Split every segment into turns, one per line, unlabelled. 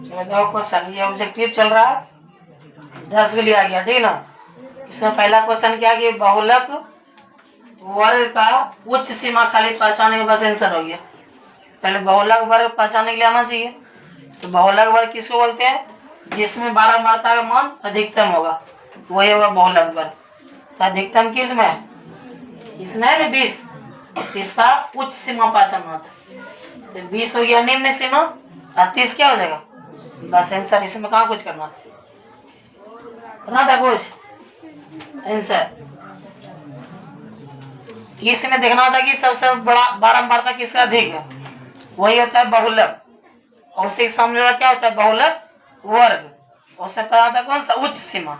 चलो दो क्वेश्चन, ये ऑब्जेक्टिव चल रहा है, 10 के लिए आ गया, ठीक ना। इसमें पहला क्वेश्चन क्या कि बहुलक वर्ग का उच्च सीमा खाली पहचाने के बस आंसर हो गया। पहले बहुलक वर्ग पहचानने के लिए आना चाहिए। तो बहुलक वर्ग किसको बोलते हैं? जिसमें बारंबारता का मान अधिकतम होगा, वही होगा बहुलक वर्ग। तो अधिकतम किस में? इसमें है ना 20, इसका उच्च सीमा पहचानना था। तो 20 हो गया निम्न सीमा, और 30 क्या हो जाएगा बस आंसर। इसमें कहाँ कुछ करना था कुछ आंसर। इसमें देखना होता कि सबसे बड़ा बारंबारता किसका अधिक है, वही होता है बहुलक। और उसके सामने वाला क्या होता है? बहुलक वर्ग। उससे पता होता है कौन सा? उच्च सीमा।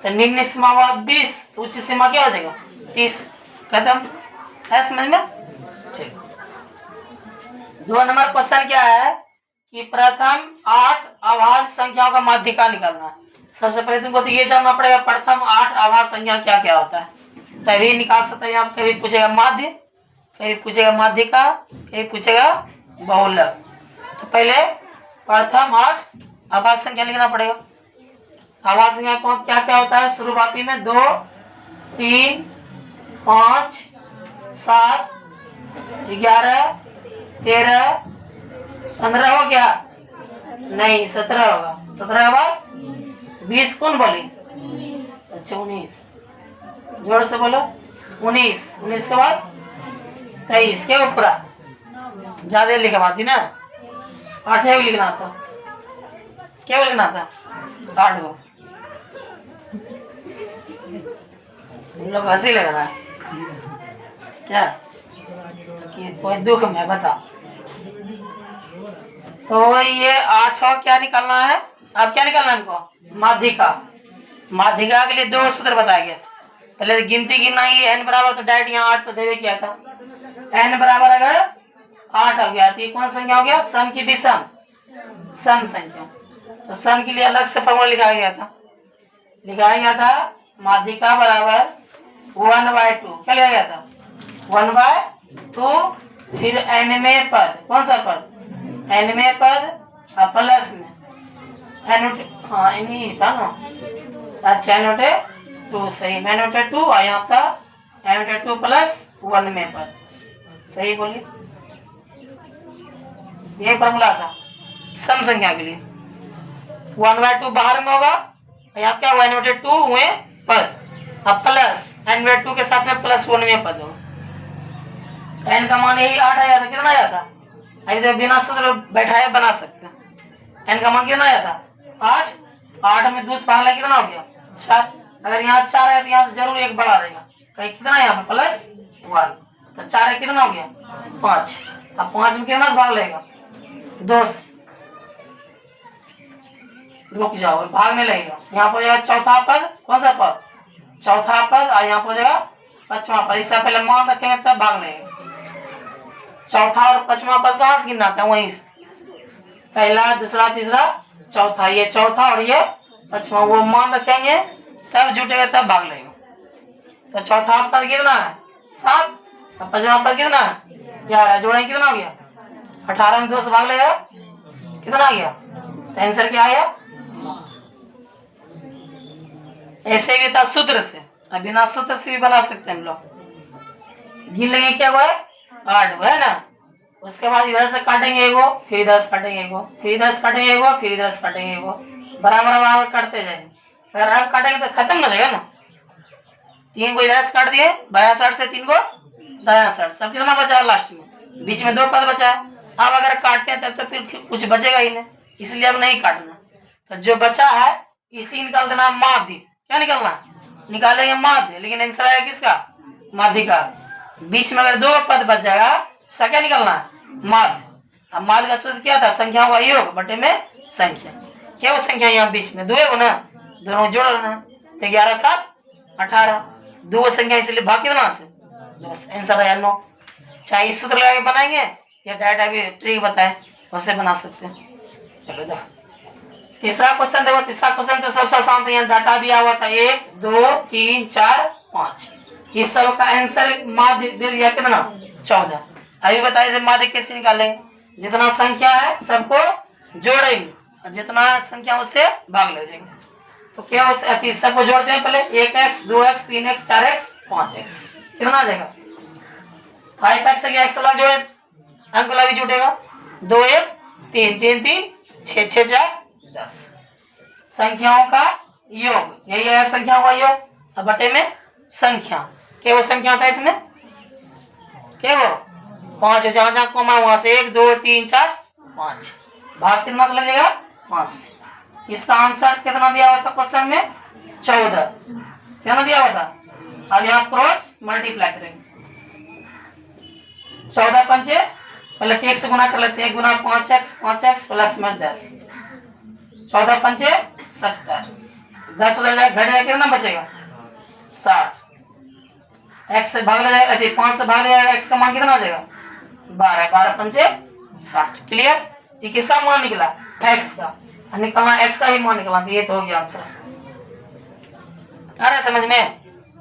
तो निम्न सीमा हुआ 20, उच्च सीमा क्या हो जाएगा 30। खत्म है समझ में? ठीक। 2 नंबर क्वेश्चन क्या है कि प्रथम 8 अभाज्य संख्याओं का माध्यिका निकालना है। सबसे पहले तुमको तो ये जानना पड़ेगा प्रथम 8 अभाज्य संख्या क्या क्या होता है, तभी निकाल सकते हैं आप। कभी पूछेगा माध्य, कभी पूछेगा माध्यिका, कभी पूछेगा बहुलक। तो पहले प्रथम 8 अभाज्य संख्या लिखना पड़ेगा। अभाज्य संख्या को क्या क्या होता है? शुरुआती में 2, 3, 5, 7, 11, 13, 15 हो गया? नहीं, 17 होगा। 17 के बाद 20 कौन बोली? अच्छा 19, जोर से बोलो। 19 के बाद 23 क्या हो पूरा? ज्यादा लिखा बात थी ना, 8 लिखना था। क्या लिखना था? 8 को। तुम लोग हंसी लग रहा है क्या कि कोई दुख में? बता। तो ये 8 क्या निकालना है? अब क्या निकालना है हमको? माध्यिका। माध्यिका के लिए 2 सूत्र बताया गया। पहले गिनती गिनना ही n बराबर, तो डायरेक्ट यहाँ 8 तो देवे किया था। n बराबर अगर 8 हो गया तो ये कौन संख्या हो गया? सम की विषम सम संख्या। तो सम के लिए अलग से फॉर्मूला लिखाया गया था माध्यिका बराबर 1/2। क्या लिखा गया था? 1/2, फिर n में पद, कौन सा पद? n में पद और प्लस में n, हाँ n ही था ना। अच्छा n/2 सही, n/2 और यहाँ था n/2 प्लस 1 में पद। सही बोलिए, ये फॉर्मूला था सम संख्या के लिए। 1/2 बाहर में होगा, यहाँ क्या हुआ? n/2 हुए पद, अब प्लस n/2 के साथ में प्लस 1 में पद होगा। n का मान यही 8 आया था। कितना आया था? अभी तो बिना सूत्र बैठाए बना सकते हैं। n का मान कितना आया था? 8 में 2 से भाग कितना हो गया? 4। अगर यहाँ 4 है तो यहाँ से जरूर एक बड़ा रहेगा, कहीं कितना यहाँ पे? प्लस 1। तो 4 कितना हो गया? 5। अब 5 में कितना से भाग लेगा? 2 से। रुक जाओ, भागने लगेगा। यहाँ पर जाएगा चौथा पद, कौन सा पद? चौथा पद, और यहाँ पर जाएगा 5वां पद। इससे पहले मान रखेंगे तब भाग लेंगे। चौथा और 5वां पद कहाँ से गिनना था? वहीं से। पहला, दूसरा, तीसरा, चौथा। ये चौथा और ये 5वां, वो मान रखेंगे तब जुटेगा, तब भाग लेगा। तो चौथा पद कितना है? 7, और 5वां पद कितना है? 11। जोड़ेंगे कितना हो गया? 18 में 2 से भाग लेगा, कितना आ गया? आंसर क्या आया? ऐसे भी था सूत्र से, अब बिना सूत्र से भी बना सकते हैं हम लोग। गिन लेंगे क्या हुआ है? 8 है ना। उसके बाद इधर से काटेंगे एगो, फिर इधर से काटेंगे एगो, फिर इधर से काटेंगे एगो, फिर इधर से काटेंगे एगो, बराबर बराबर काटते जाएंगे। अगर अब काटेंगे तो खत्म हो जाएगा ना। 3 को इधर से काट दिए बायां साइड से, 3 को दायां साइड से। अब कितना बचा लास्ट में? बीच में 2 पद बचा है। अब अगर काटते हैं तब तो फिर कुछ बचेगा ही नहीं, इसलिए अब नहीं काटना। तो जो बचा है इसी निकाल देना माध्य। क्या निकालना? निकालेंगे माध्य, लेकिन आंसर आएगा किसका? माध्यिका। बीच में अगर 2 पद बच जाएगा, उसका क्या निकालना है? माध्य। अब माध्य का सूत्र क्या था? संख्या का योग बटे में संख्या। क्या वो संख्या यहाँ बीच में 2 है ना, दोनों जोड़ लेना। तो 11 7 18, 2 संख्या, इसलिए भाग कितना से? 2। आंसर आया 9। चाहे इस सूत्र लगा के बनाएंगे या डायरेक्ट अभी ट्रिक बताए उससे बना सकते हैं। चलो दो तीसरा क्वेश्चन देखो। तीसरा क्वेश्चन तो सबसे आसान था, यहाँ डाटा दिया हुआ था 1 2 3 4 5। इस सब का आंसर माध्य दे दिया कितना? 14। अभी बताइए माध्य कैसे निकालेंगे? जितना संख्या है सबको जोड़ेंगे और जितना संख्या उससे भाग ले जाएंगे। तो क्या उस सबको जोड़ते हैं पहले 1x 2x 3x 4x 5x कितना आ जाएगा 5x से x वाला जोड़े अंक वाला भी जुटेगा 2 1 3 3 3 6 6 4 10 संख्याओं का योग यही है संख्याओं का योग। अब बटे में संख्या क्या वो संख्या होता है इसमें क्या वो 5 जहां जहां कोमा वहां से 1 2 3 4 5 भाग कितना से लगेगा 5। इसका आंसर कितना दिया हुआ था क्वेश्चन में 14 कितना दिया हुआ था। अब यहाँ क्रॉस मल्टीप्लाई करेंगे 14 पंचे पहले 1 से गुना कर लेते हैं 1 गुना 5x प्लस में 10 14 पंचे 70 10 हो जाएगा घट जाएगा कितना बचेगा 60 x से भाग ले जाएगा 5 से भाग ले जाएगा x का मान कितना आ जाएगा 12 12 पंचे 60 क्लियर। ये किसका मान निकला x का निकलना x का ही मान निकला ये तो हो गया आंसर। आ रहा समझ में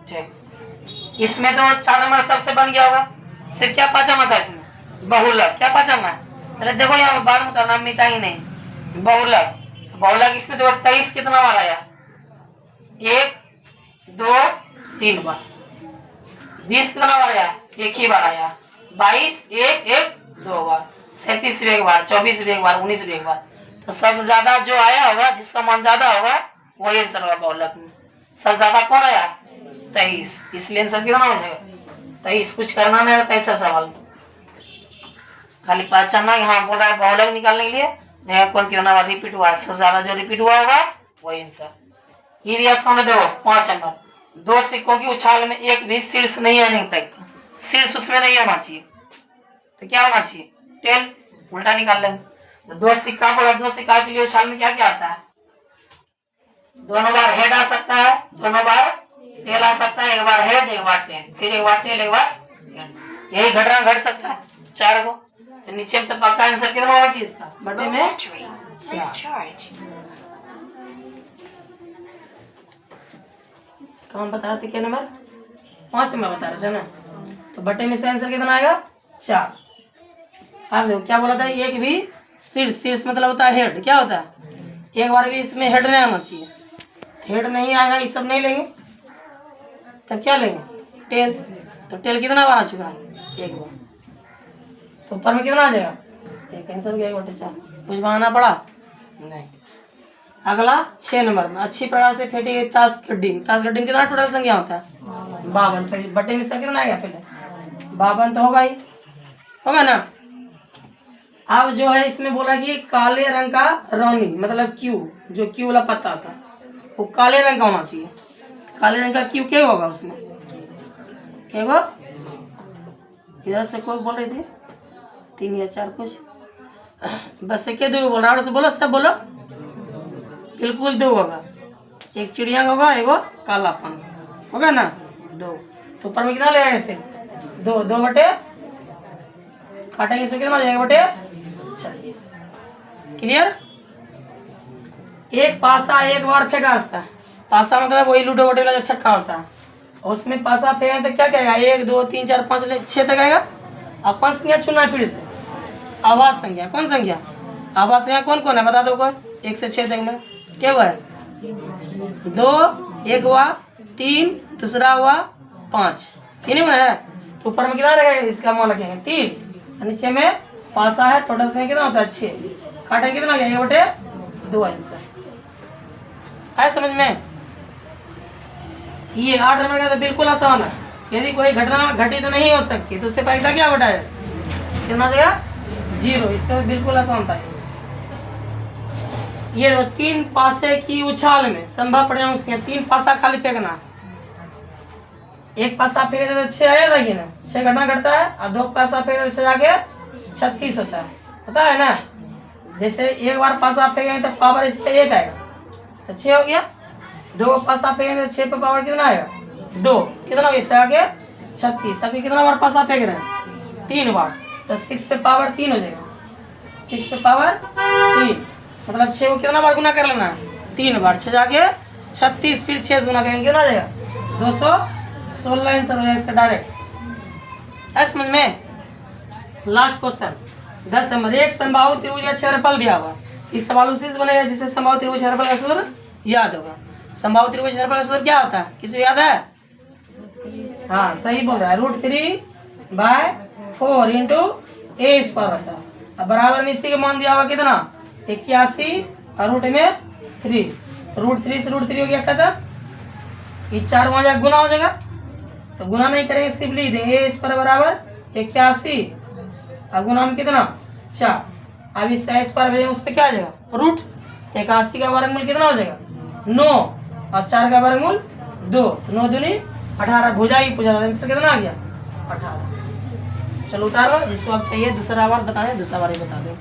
ठीक। इसमें तो 4 नंबर सबसे बन गया होगा सिर्फ क्या पहचाना था इसमें बहुलक क्या पहचाना है अरे देखो यहाँ बार में करना मिटा ही नहीं बहुलक इसमें तो 23 कितना बार आया 1 2 3 बार 20 कितना बार आया एक ही बार आया 22 1 1 2 बार 37 भी एक बार 24 भी एक बार 19 भी एक बार। तो सबसे ज्यादा जो आया होगा जिसका मान ज्यादा होगा वही आंसर होगा बहुलक में। सबसे ज्यादा कौन आया 23 इसलिए आंसर कितना हो जाएगा 23। कुछ करना नहीं रहता सब सवाल खाली पहचानना हाँ बोल रहा है बहुलक निकालने के लिए देखा कौन कितना बार रिपीट हुआ है सबसे ज्यादा जो रिपीट हुआ होगा वही आंसर। ये भी सामने देखो 5 नंबर 2 सिक्कों की उछाल में एक भी शीर्ष नहीं आने का शीर्ष उसमें नहीं आना चाहिए तो क्या होना चाहिए टेल उल्टा निकाल लेंगे। तो 2 सिक्का बोला 2 सिक्का के लिए उछाल में क्या क्या आता है दोनों बार हेड आ सकता है दोनों बार टेल आ सकता है एक बार हेड एक बार टेल फिर एक बार टेल एक बार हेड यही घटना घट सकता है 4 को। तो नीचे में तो पक्का आंसर कितना होना चाहिए इसका बटे में 4। कौन बता रहे थे क्या नंबर 5 में बता रहे थे ना तो बटे में से आंसर कितना आएगा 4। आप देखो क्या बोला था एक भी शीर्ष मतलब होता है हेड क्या होता है एक बार भी इसमें हेड नहीं आना चाहिए हेड नहीं आएगा ये सब नहीं लेंगे तब क्या लेंगे टेल। तो टेल कितना बार आ चुका है एक बार तो ऊपर में कितना आ जाएगा एक आंसर गया 1/4 कुछ बनाना पड़ा नहीं। अगला 6 नंबर में अच्छी प्रकार से फेंटी गई ताश गड्डी कितना टोटल संख्या होता है 52 बटे में से कितना आएगा पहले 52 तो होगा ना। अब जो है इसमें बोला कि काले रंग का रोनी मतलब क्यू जो क्यू वाला पत्ता था वो काले रंग का होना चाहिए। काले रंग का क्यू क्या होगा उसमें क्या होगा इधर से कोई बोल रहे थे 3 या 4 कुछ बस से क्या 2 बोल रहा है बोलो सब बोलो बिल्कुल 2 होगा एक चिड़िया का होगा एक कालापन होगा ना 2 तो ऊपर में कितना लगेगा इसे 2 बटे काटेंगे इसमें कितना जाएगा बटे 26 क्लियर। एक पासा एक बार फेंका था पासा मतलब वही लूडो वोडो वाला जो छक्का होता है उसमें पासा फेंका तो क्या कहेगा 1 2 3 4 5 6 तक आएगा। अपन संख्या चुना फिर से आवाज संख्या कौन संख्या आवाज संख्या कौन कौन है बता दो कोई 1 से 6 तक में क्या हुआ है 2 एक हुआ 3 दूसरा हुआ 5 3 ही है तो ऊपर में कितना रहेगा इसका मान लगेगा 3 नीचे में पासा है टोटल संख्या कितना होता है 6 काटे कितना गया बटे 2 आंसर है समझ में। ये 8 नंबर का तो बिल्कुल आसान है यदि कोई घटना घटित तो नहीं हो सकती तो उससे पहले क्या बटा है कितना जाएगा 0 इसका बिल्कुल आसान था। ये 3 पासे की उछाल में संभव परिणाम 3 पासा खाली फेंकना एक पासा फेंके तो 6 आया था कि ना 6 घटना घटता है और 2 पासा फेंके तो 6 जाके 36 होता है पता है ना। जैसे एक बार पासा फेंकेंगे तो पावर इस पे 1 आएगा तो 6 हो गया 2 पासा फेंकेंगे तो 6 पे पावर कितना आएगा 2 कितना हो गया 6 आगे 36 अभी कितना बार पासा फेंक रहे हैं 3 बार तो 6 पे पावर 3 हो जाएगा 6 पे पावर 3 मतलब 6 को कितना बार गुना कर लेना है 3 बार 6 जाके 36 फिर 6 गुना करेंगे कितना आ जाएगा 216 आंसर हो जाएगा इसका डायरेक्ट। समझ में। लास्ट क्वेश्चन 10 नंबर एक समबाहु त्रिभुज का क्षेत्रफल दिया हुआ इस सवाल उसी से बनेगा जिससे संभावित त्रिभुज क्षेत्रफल का सूत्र याद होगा। संभावित त्रिभुज क्षेत्रफल का सूत्र क्या होता है, किसी को याद है? हाँ सही बोल रहा है, √3/4 इंटू ए स्क्वायर होता है। अब बराबर में इसी का मान दिया हुआ कितना 81 और रूट में 3, तो √3 से √3 हो गया खत्म। ये 4 वहां जाकर गुना हो जाएगा, तो गुना नहीं करेंगे सिर्फ लिख देंगे ए स्क्वायर बराबर 81 और गुना में कितना 4। अब इस स्क्वायर भेजेंगे उस पर क्या आ जाएगा रूट, 81 का वर्गमूल कितना हो जाएगा 9 और 4 का वर्गमूल 2, तो 9 दूनी 18 भुजा ही पूछा था, आंसर कितना आ गया 18। चलो उतारो, जिसको अब चाहिए दूसरा बार बताएं, दूसरा बार ही बता दो।